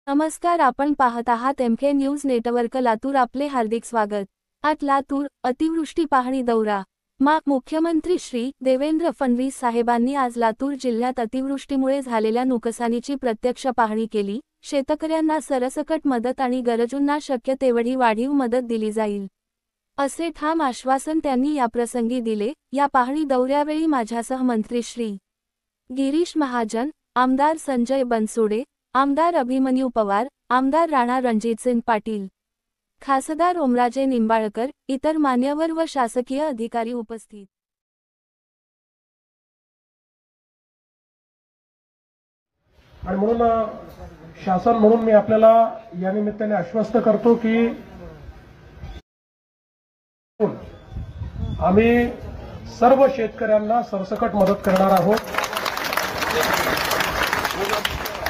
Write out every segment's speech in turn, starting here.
नमस्कार, आपण पाहत आहात एमके न्यूज नेटवर्क लातूर. आपले हार्दिक स्वागत. आज लातूर अतिवृष्टी पाहणी दौरा. मुख्यमंत्री श्री देवेंद्र फडणवीस साहेबांनी आज लातूर जिल्ह्यात अतिवृष्टीमुळे झालेल्या नुकसानीची प्रत्यक्ष पाहणी केली. शेतकऱ्यांना सरसकट मदत आणि गरजूंना शक्य तेवढी वाढीव मदत दिली जाईल, असे ठाम आश्वासन त्यांनी याप्रसंगी दिले. या पाहणी दौऱ्यावेळी माझ्यासह मंत्री श्री गिरीश महाजन, आमदार संजय बनसोडे, आमदार अभिमन्यू पवार, आमदार राणा रणजितसिंग पाटील, खासदार ओमराजे निंबाळकर, इतर मान्यवर व शासकीय अधिकारी उपस्थित. आणि म्हणून शासन म्हणून मी आपल्याला या निमित्ताने आश्वस्त करतो की आम्ही सर्व शेतकऱ्यांना सरसकट मदत करणार आहोत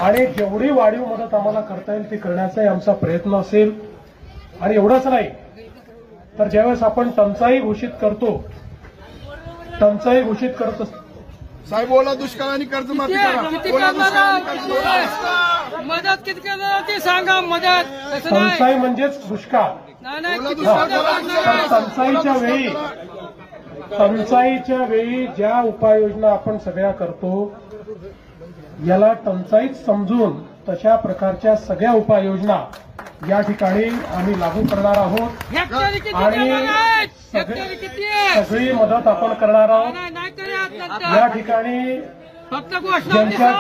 आणि जेवढी वाढीव मदत आम्हाला करता येईल ती करण्याचा आमचा प्रयत्न असेल. आणि एवढंच नाही तर ज्यावेळेस आपण टंचाई घोषित करतो, टंचाई घोषित करत असतो साहेब, ओला दुष्काळ आणि कर्जमाफी मदत किती करणार ते सांगा. मदत टंचाई म्हणजेच दुष्काळ. टंचाईच्या वेळी ज्या उपाययोजना आपण सगळ्या करतो याला टंचाईच समजून तशा प्रकारच्या सगळ्या उपाययोजना या ठिकाणी आम्ही लागू करणार आहोत आणि सगळी मदत आपण करणार आहोत. या ठिकाणी ज्यांच्या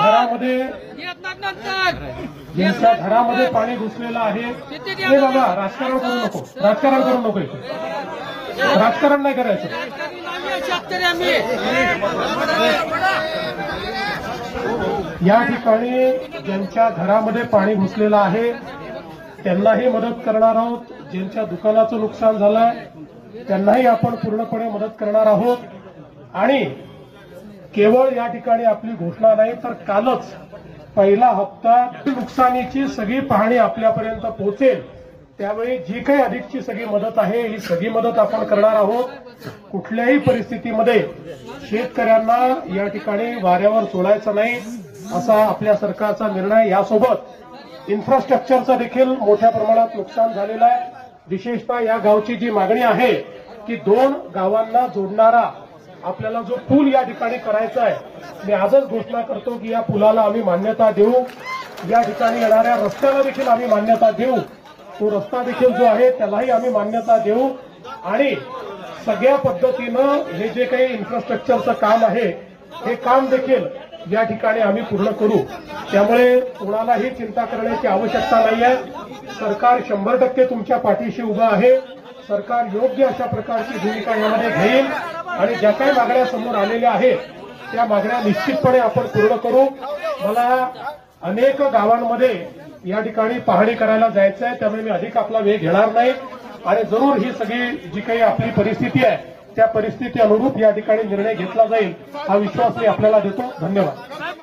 घरामध्ये पाणी घुसलेलं आहे, हे बाबा राजकारण करू नको, राजकारण करू नको, राजकारण नाही करायचं. या ठिकाणी ज्यांच्या घरामध्ये पाणी घुसलेलं आहे त्यांनाही मदत करणार आहोत. ज्यांच्या दुकानाचं नुकसान झालंय त्यांनाही आपण पूर्णपणे मदत करणार आहोत. आणि केवळ या ठिकाणी आपली घोषणा नाही तर कालच पहिला हप्ता नुकसानीची सगळी पाहणी आपल्यापर्यंत पोहोचेल. त्यावेळी जी काही अधिकची सगळी मदत आहे ही सगळी मदत आपण करणार आहोत. कुठल्याही परिस्थितीमध्ये शेतकऱ्यांना या ठिकाणी वाऱ्यावर सोडायचं नाही असा आपल्या सरकारचा निर्णय. यासोबत इन्फ्रास्ट्रक्चरचं देखील मोठ्या प्रमाणात नुकसान झालेलं आहे. विशेषतः या गावची जी मागणी आहे की 2 गावांना जोडणारा आपल्याला जो पूल या ठिकाणी करायचा आहे, मी आजच घोषणा करतो की या पुलाला आम्ही मान्यता देऊ. या ठिकाणी येणाऱ्या रस्त्याला देखील आम्ही मान्यता देऊ. तो रस्ता देखील जो आहे त्यालाही आम्ही मान्यता देऊ आणि सगळ्या पद्धतीनं हे जे काही इन्फ्रास्ट्रक्चरचं काम आहे हे काम देखील या ठिकाणी आम्ही पूर्ण करू. त्यामुळे कोणालाही चिंता करण्याची आवश्यकता नाही आहे. सरकार 100% तुमच्या पाठीशी उभं आहे. सरकार योग्य अशा प्रकारची भूमिका यामध्ये घेईल आणि ज्या काही मागण्या समोर आलेल्या आहेत त्या मागण्या निश्चितपणे आपण पूर्ण करू. मला अनेक गावांमध्ये या ठिकाणी पाहणी करायला जायचं आहे, त्यामुळे मी अधिक आपला वेळ घेणार नाही आणि जरूर ही सगळी जी काही आपली परिस्थिती आहे त्या परिस्थिती अनुरूप या ठिकाणी निर्णय घेतला जाईल हा विश्वास मी आपल्याला देतो. धन्यवाद.